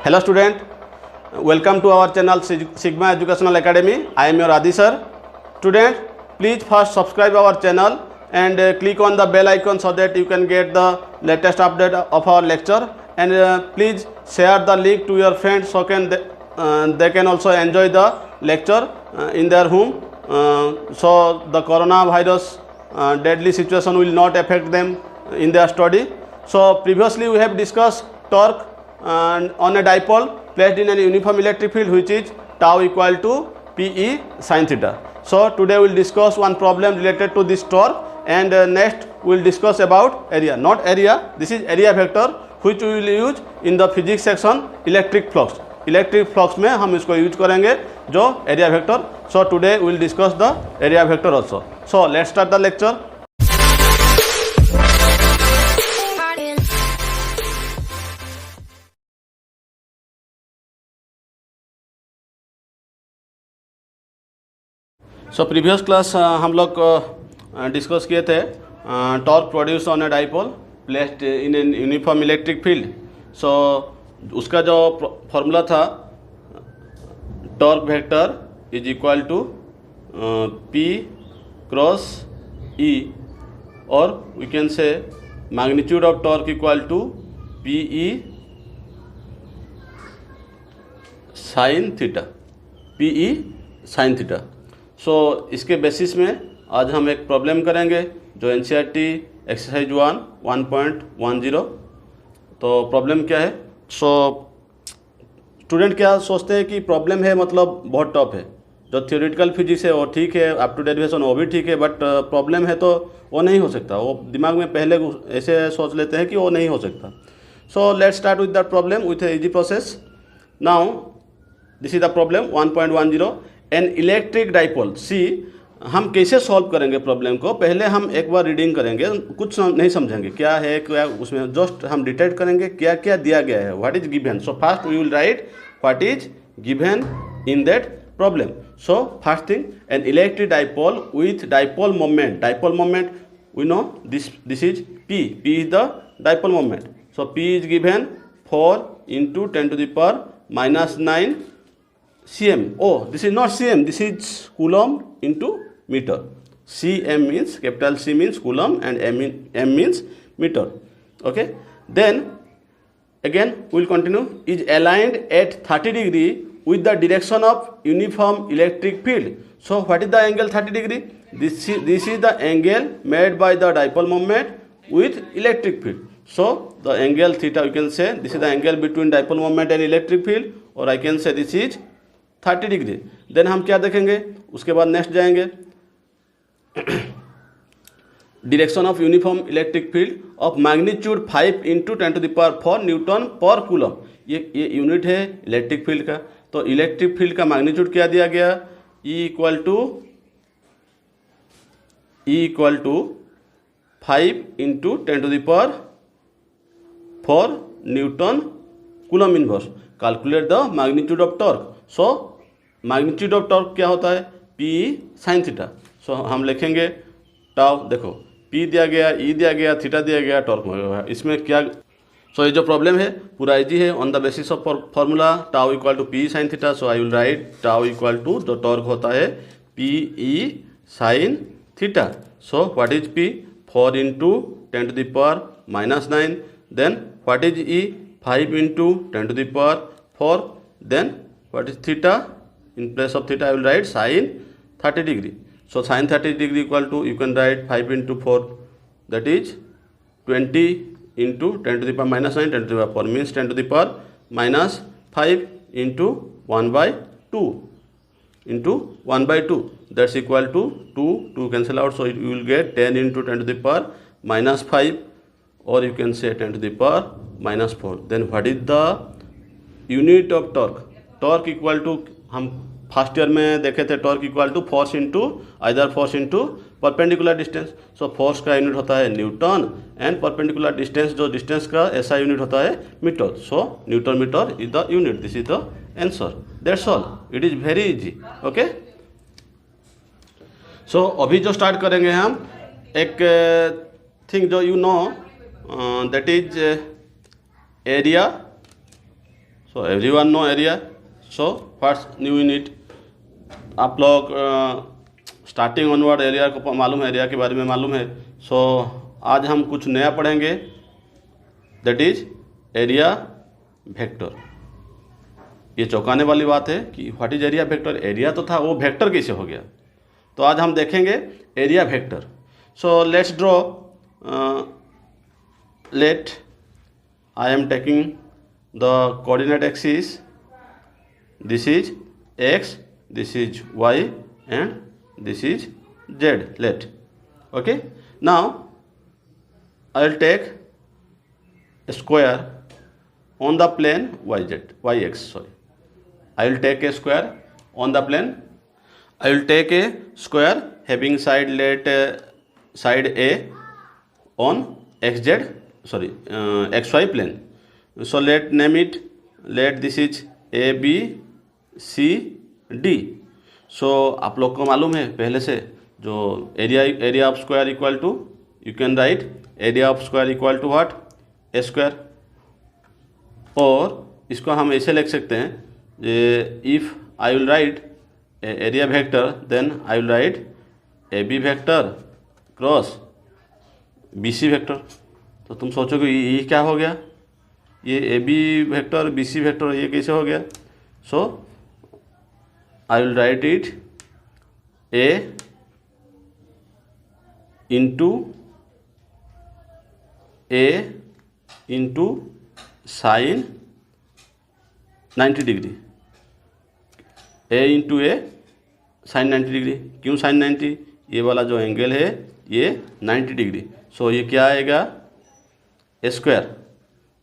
Hello student, welcome to our channel Sigma Educational Academy. I am your Adi sir. Student, please first subscribe our channel and click on the bell icon so that you can get the latest update of our lecture, and please share the link to your friends so they can also enjoy the lecture in their home, so the coronavirus deadly situation will not affect them in their study. So previously we have discussed torque on a dipole placed in an uniform electric field, which is tau equal to Pe sin theta. So today we will discuss one problem related to this torque, and next we will discuss about area, not area, this is area vector, which we will use in the physics section electric flux. Electric flux में हम इसको use करेंगे जो area vector. So today we will discuss the area vector also. So let's start the lecture. So previous class हम लोग discuss किए थे torque produce on a dipole placed in an uniform electric field. So उसका जो formula था, torque vector is equal to P cross E, और we can say magnitude of torque equal to PE sine theta, PE sine theta. So इसके basis में आज हम एक problem करेंगे जो NCERT एक्सरसाइज 1.10. तो प्रॉब्लम क्या है? सो स्टूडेंट क्या सोचते हैं कि प्रॉब्लम है मतलब बहुत टफ है. जो थियोरेटिकल फिजिक्स है वो ठीक है, अप टू डेरिवेशन वो भी ठीक है, बट प्रॉब्लम है तो वो नहीं हो सकता. वो दिमाग में पहले ऐसे सोच लेते हैं कि वो नहीं हो सकता. So let's start with that problem with a easy process. Now this is the problem 1.10. An electric dipole. See हम कैसे सॉल्व करेंगे प्रॉब्लम को, पहले हम एक बार रीडिंग करेंगे, कुछ नहीं समझेंगे क्या है क्या उसमें, जस्ट हम डिटेक्ट करेंगे क्या क्या दिया गया है, what is given. So first we will write what is given in that problem. So first thing, an electric dipole with dipole moment we know this is P is the dipole moment. So P is given 4 × 10⁻⁹ cm. Oh, this is not cm, this is coulomb into meter. Cm means, capital C means coulomb and m means meter. Okay, then again we will continue. Is aligned at 30 degree with the direction of uniform electric field. So what is the angle 30 degree? This is the angle made by the dipole moment with electric field. So the angle theta, you can say this is the angle between dipole moment and electric field, or I can say this is 30 degree. Then हम क्या देखेंगे, उसके बाद next जाएंगे. Direction of uniform electric field of magnitude 5 × 10⁴ newton per coulomb. ये unit है electric field का. तो इलेक्ट्रिक फील्ड का मैग्नीट्यूड क्या दिया गया, E equal to 5 × 10⁴ newton coulomb inverse. Calculate the magnitude of torque. So magnitude of torque क्या होता है, Pe साइन थीटा. सो हम लिखेंगे टाउ, देखो P दिया गया, E दिया गया, थीटा दिया गया, टॉर्क इसमें क्या. सो ये जो प्रॉब्लम है पूरा इजी है. On the basis of formula tau equal to P sine theta. So I will write tau equal to, जो टॉर्क होता है Pe sine theta. So what is P, 4 × 10⁻⁹. Then what is E, 5 × 10⁴. then what is theta? In place of theta I will write sin 30 degree. So sin 30 degree equal to, you can write 5 × 4, that is 20 × 10⁻⁹, 10⁴ means 10⁻⁵ into 1/2 into 1/2, that's equal to 2 cancel out. So you will get 10 × 10⁻⁵, or you can say 10⁻⁴. then what is the unit of torque? Torque equal to, हम first year में देखे थे, torque equal to force into perpendicular distance. So force का unit होता है newton, and perpendicular distance, जो distance का ऐसा यूनिट होता है metre. So newton metre is the unit. This is the answer. That's all. It is very easy. Okay, so अभी जो स्टार्ट करेंगे हम एक थिंग जो you know, that is area. So everyone know area, so what's new in it. आप लोग starting onward area को मालूम है, एरिया के बारे में मालूम है। सो आज हम कुछ नया पढ़ेंगे, दैट इज एरिया वेक्टर। ये चौंकाने वाली बात है कि what is area vector. Area तो था, वो वेक्टर कैसे हो गया। तो आज हम देखेंगे area vector. So let's draw, let I am taking the coordinate axis, this is x, this is y and this is z, let, okay. Now I will take a square on the plane yx, sorry, I will take a square on the plane, I will take a square having side, let side a on xz, sorry, xy plane. So let name it, let this is a b c d। So आप लोग को मालूम है पहले से, जो area of square equal to, you can write area of square equal to what, A square. और इसको हम ऐसे लिख सकते हैं, if I will write area vector then I will write A B vector cross B C vector. तो तुम सोचोगे ये क्या हो गया, ये A B vector B C vector ये कैसे हो गया। सो I will write it A into sin 90 degree, A into A sin 90 degree. क्यों sin 90? ये वाला जो एंगल है ये 90 डिग्री। सो ये क्या आएगा, ए स्क्वायर।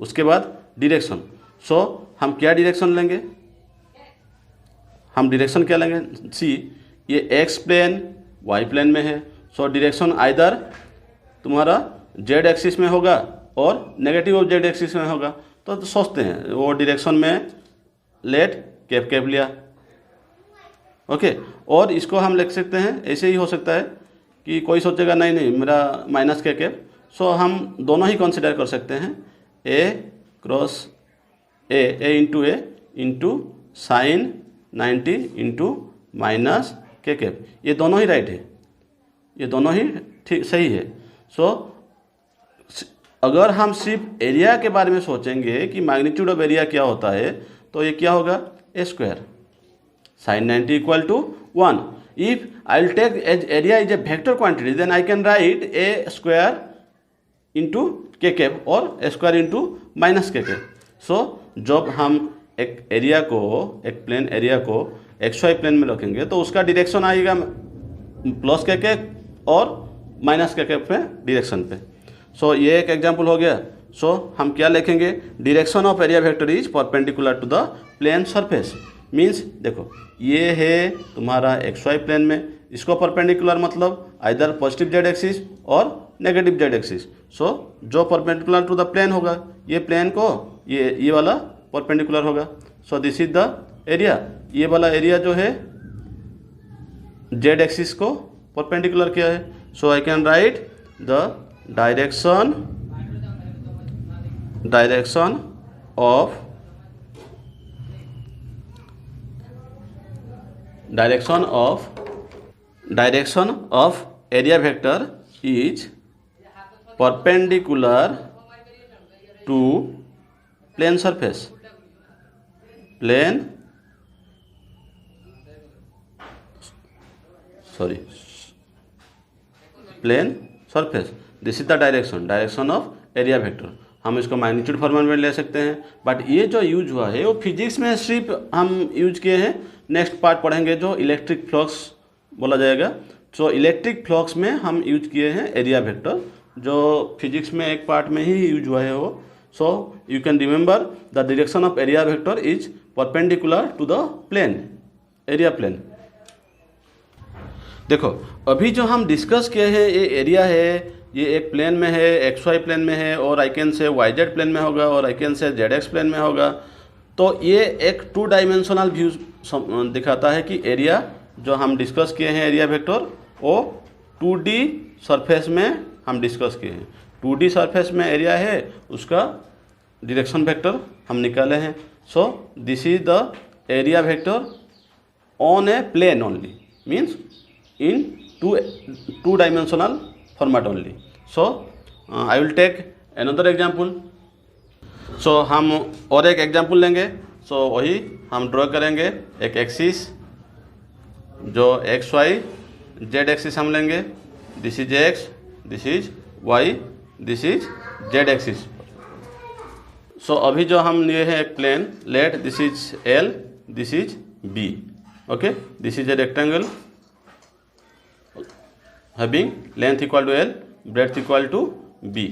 उसके बाद डायरेक्शन। सो हम क्या डायरेक्शन लेंगे, हम डायरेक्शन क्या लेंगे, सी ये एक्स प्लेन वाई प्लेन में है। सो डायरेक्शन आइदर तुम्हारा जेड एक्सिस में होगा और नेगेटिव ऑफ जेड एक्सिस में होगा। तो सोचते हैं वो डायरेक्शन में लेट कैप कैप लिया, ओके। और इसको हम लिख सकते हैं, ऐसे ही हो सकता है कि कोई सोचेगा नहीं नहीं मेरा माइनस के कैप। सो हम दोनों ही कंसिडर कर सकते हैं, A cross A into sine 90 into minus के कैप। ये दोनों ही राइट है, ये दोनों ही ठीक सही है। सो अगर हम सिर्फ एरिया के बारे में सोचेंगे कि मैग्नीट्यूड ऑफ एरिया क्या होता है, तो ये क्या होगा, A square sine 90 equal to 1। If I will take as area is a vector quantity then I can write A square into k cap और ए स्क्वायर इंटू माइनस के cap. So जब हम एक एरिया को, एक plane area को X Y plane में रखेंगे तो उसका डायरेक्शन आएगा प्लस के कैप और माइनस के कैप में डायरेक्शन पे। सो ये एक एग्जांपल हो गया। सो हम क्या लिखेंगे, direction of area vector is perpendicular to the plane surface. Means देखो ये है तुम्हारा एक्स वाई प्लेन में, इसको परपेंडिकुलर मतलब आइदर पॉजिटिव जेड एक्सिस और नेगेटिव जेड एक्सिस। सो जो परपेंडिकुलर टू द प्लेन होगा, ये प्लेन को ये वाला परपेंडिकुलर होगा। सो दिस इज द एरिया। ये वाला एरिया जो है जेड एक्सिस को परपेंडिकुलर किया है। So I can write the direction of area vector is perpendicular to plane surface, plane surface. This is the direction of area vector. हम इसको magnitude formula में ले सकते हैं, बट ये जो यूज हुआ है वो फिजिक्स में सिर्फ हम यूज किए हैं। नेक्स्ट पार्ट पढ़ेंगे जो इलेक्ट्रिक फ्लक्स बोला जाएगा। सो इलेक्ट्रिक फ्लक्स में हम यूज किए हैं एरिया वेक्टर, जो फिजिक्स में एक पार्ट में ही यूज हुआ है वो। So you can remember the direction of area vector is perpendicular to the plane, area plane. देखो अभी जो हम डिस्कस किए हैं ये एरिया है, ये एक प्लेन में है, एक्स वाई प्लेन में है, और I can say Y Z plane में होगा, और I can say Z X plane में होगा। तो ये एक 2 डायमेंशनल व्यू दिखाता है कि एरिया जो हम डिस्कस किए हैं एरिया वेक्टर वो 2D सरफेस में हम डिस्कस किए हैं। 2D सरफेस में एरिया है, उसका डायरेक्शन वेक्टर हम निकाले हैं। So this is the area vector on a plane only, means in two dimensional format only. So I will take another example. So हम और एक एग्जाम्पल लेंगे. So वही हम ड्रॉ करेंगे एक एक्सिस जो एक्स वाई जेड एक्सिस हम लेंगे. This is X, this is Y, this is Z axis. So अभी जो हम लिए हैं एक plane, let this is L, this is B. Okay, this is a rectangle having length equal to L, breadth equal to B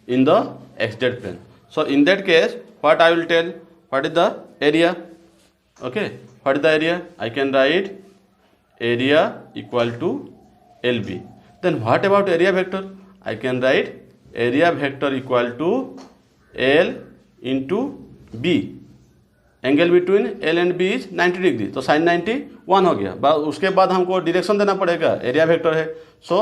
in the xz plane. So in that case, what I will tell, what is the area? Okay, what is the area? I can write area equal to LB. Then what about area vector? I can write area vector equal to L into B. Angle between L and B is 90 degree, तो sine 91 हो गया. उसके बाद हमको direction देना पड़ेगा, area vector है. सो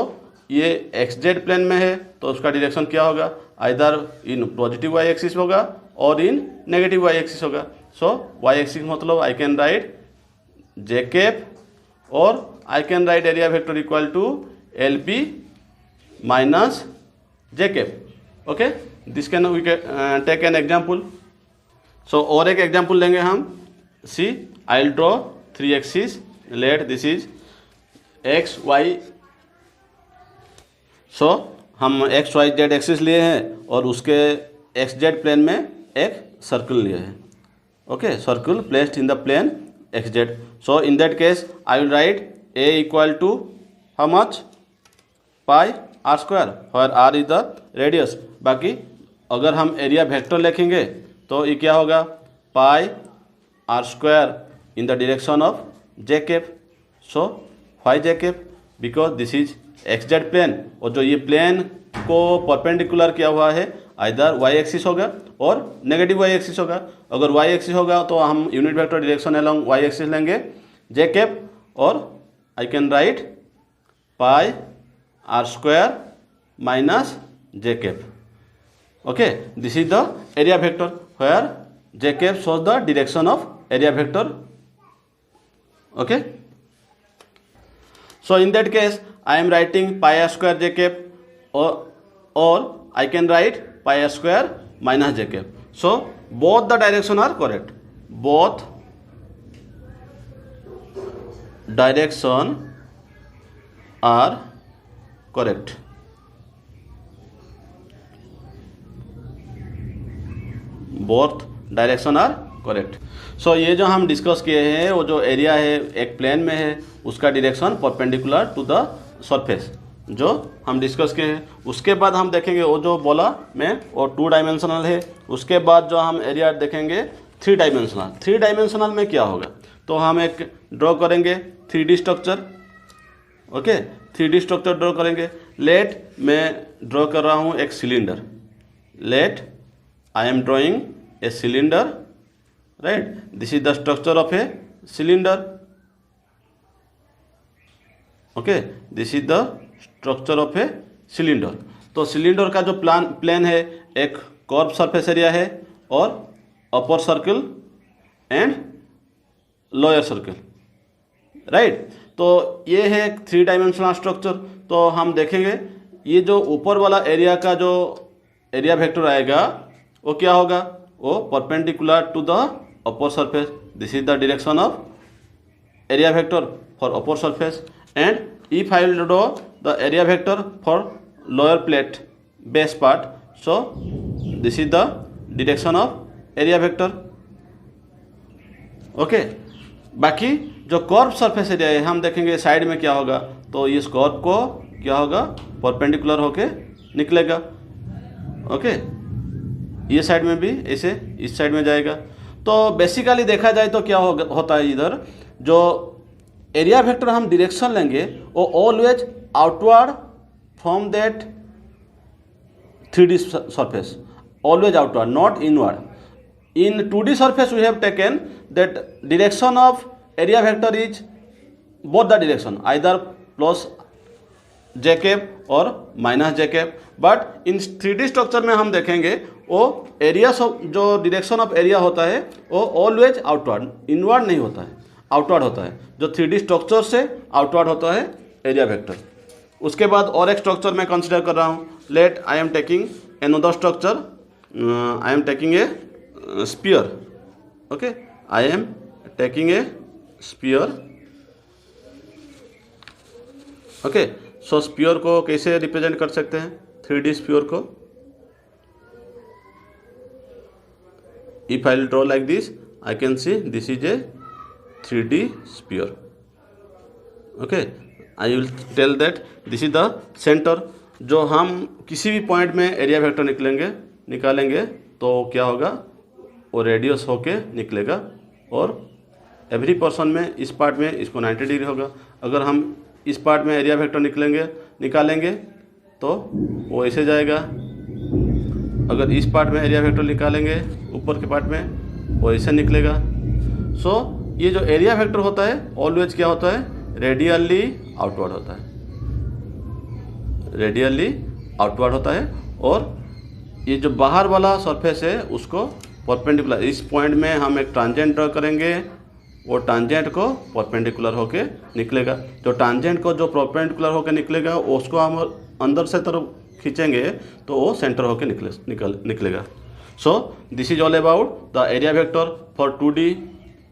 ये एक्स जेड प्लेन में है तो उसका डायरेक्शन क्या होगा? Either in positive Y axis होगा और इन नेगेटिव वाई एक्सिस होगा. सो वाई एक्सिस मतलब I can write j cap और I can write area vector equal to L B minus J cap. Okay, this can we can take an example. So और एक example लेंगे हम. See, I will draw 3 axis. Let this is X Y. So हम X Y Z axis लिए हैं और उसके x Z plane में एक सर्कल लिए हैं. Okay, circle placed in the plane X Z. So in that case I will write A equal to how much? Pi are square, और R is the radius. बाकी अगर हम area vector लिखेंगे तो ये क्या होगा? Pi are square in the direction of j cap. So why j cap? Because this is X Z plane और जो ये प्लेन को परपेंडिकुलर किया हुआ है आइदर वाई एक्सिस होगा और नेगेटिव वाई एक्सिस होगा. अगर वाई एक्सिस होगा तो हम unit vector direction along Y axis लेंगे जे कैप, और I can write pi are square minus J cap. Okay, this is the area vector where j cap shows the direction of area vector. Okay, so in that case I am writing pi r square j cap, or I can write pi r square minus j cap. So both the direction are correct. Both direction are correct. Both direction are correct. So ये जो हम discuss किए हैं वो जो area है एक plane में है उसका direction perpendicular to the surface जो हम डिस्कस किए हैं. उसके बाद हम देखेंगे वो जो बोला मैं वो 2 डायमेंशनल है. उसके बाद जो हम एरिया देखेंगे 3 डायमेंशनल. 3 डायमेंशनल में क्या होगा? तो हम एक ड्रॉ करेंगे 3D structure. Okay, 3D structure draw करेंगे. लेट मैं ड्रॉ कर रहा हूँ एक cylinder. Let I am drawing a cylinder, right? This is the structure of a cylinder. Okay, this is the structure of a cylinder. तो cylinder का जो plane है एक कर्व सरफेस एरिया है और upper circle and lower circle, right? तो ये है 3 डायमेंशनल स्ट्रक्चर. तो हम देखेंगे ये जो ऊपर वाला एरिया का जो एरिया वेक्टर आएगा वो क्या होगा? वो perpendicular to the upper surface. This is the direction of area vector for upper surface. And if I will draw the area vector for lower plate base part, so this is the direction of area vector. Okay, बाकी जो curve surface area है हम देखेंगे side में क्या होगा. तो इस कर्व को क्या होगा? परपेंडिकुलर होके निकलेगा. ओके, ये साइड में भी ऐसे इस साइड में जाएगा. तो बेसिकली देखा जाए तो क्या होता है, इधर जो एरिया वेक्टर हम डायरेक्शन लेंगे वो always outward from that 3D surface, always outward, not inward. In 2D surface we have taken that direction of area vector is both the direction, either plus j cap और minus J cap. But in 3D structure में हम देखेंगे वो area जो direction of area होता है वो always outward, inward नहीं होता है, आउटवर्ड होता है। जो 3D स्ट्रक्चर से आउटवर्ड होता है एरिया वेक्टर। उसके बाद और एक स्ट्रक्चर मैं कंसिडर कर रहा हूँ। Let I am taking another structure, I am taking a sphere. Okay, I am taking a sphere. Okay, so sphere को कैसे रिप्रेजेंट कर सकते हैं 3D स्पीयर को? If I will draw like this, I can see this is a 3D sphere. Okay, I will tell that this is the centre. जो हम किसी भी पॉइंट में एरिया वेक्टर निकालेंगे तो क्या होगा, वो रेडियस होके निकलेगा और एवरी पर्सन में इस पार्ट में इसको 90 डिग्री होगा। अगर हम इस पार्ट में एरिया वेक्टर निकालेंगे तो वो ऐसे जाएगा। अगर इस पार्ट में एरिया वेक्टर निकालेंगे ऊपर के पार्ट में, वो ऐसे निकलेगा। सो ये जो एरिया वेक्टर होता है ऑलवेज क्या होता है, रेडियली आउटवर्ड होता है, रेडियली आउटवर्ड होता है। और ये जो बाहर वाला सरफेस है उसको परपेंडिकुलर, इस पॉइंट में हम एक ट्रांजेंट ड्रॉ करेंगे, वो टांजेंट को परपेंडिकुलर होके निकलेगा। जो टांजेंट को जो परपेंडिकुलर होके निकलेगा उसको हम अंदर से तरफ खींचेंगे तो वो सेंटर होके निकलेगा। So this is all about the area vector for 2D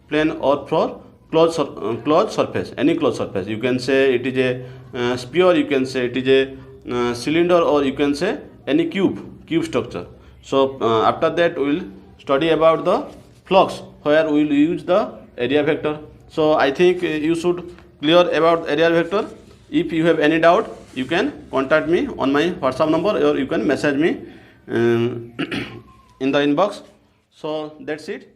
plane और for close surface, any closed surface. You can say it is a sphere, you can say it is a cylinder, or you can say any cube structure. So after that we will study about the flux where we will use the area vector. So I think you should clear about area vector. If you have any doubt, you can contact me on my WhatsApp number, or you can message me in the inbox. So that's it.